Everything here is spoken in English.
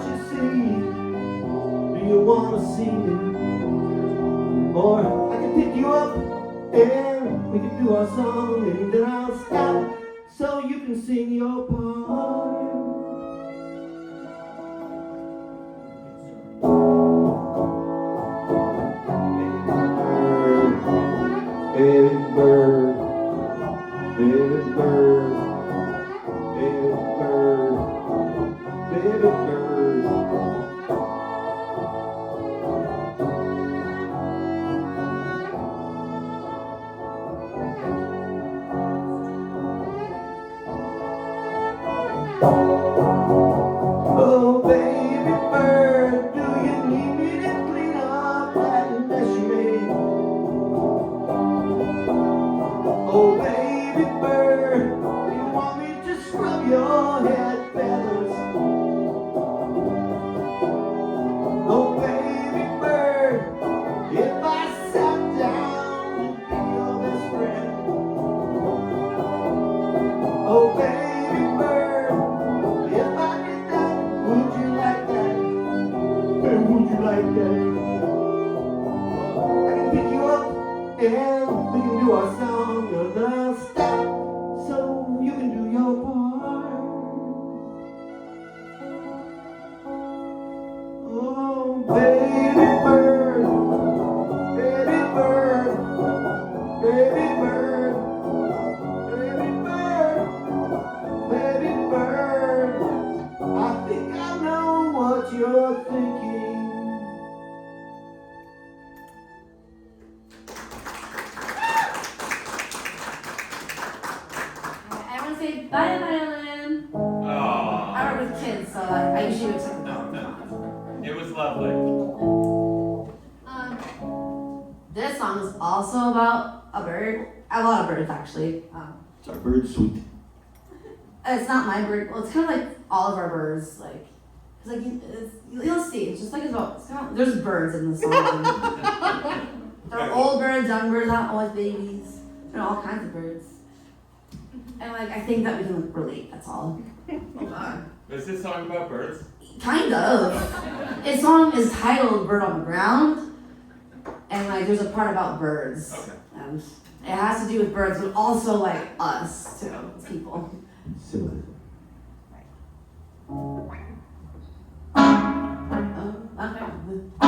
you see? Do you wanna see me? Or I can pick you up and we can do our song, and then I'll stop so you can sing your part. Baby bird, baby bird, baby bird, baby bird. Oh, baby bird, do you need me to clean up that mess you made? Oh, baby bird, do you want me to scrub your head feathers? Oh, baby bird, if I sat down to be your best friend. Oh, baby bird, if I did that, would you like that? And would you like that? I can pick you up and we can do our song, and then I'll stop so you can do your part. Oh, baby bird, baby bird, baby bird, baby bird, baby bird. I think I know what you're thinking. I want to say bye, violin. I work with kids, so I usually would take the It was lovely. This song is also about a bird. A lot of birds, actually. It's our bird suite. It's not my bird. Well, it's kind of like all of our birds. Like, cause like you'll see. It's just like it's kind of, there's birds in the song. There are old birds, young birds, not always babies. There are all kinds of birds. And like I think that we can relate. That's all. Hold on. Is this song about birds? Kind of. Its song is titled "Bird on the Ground," and like there's a part about birds. Okay. And it has to do with birds, but also like us too, as people. Symbolism. Okay.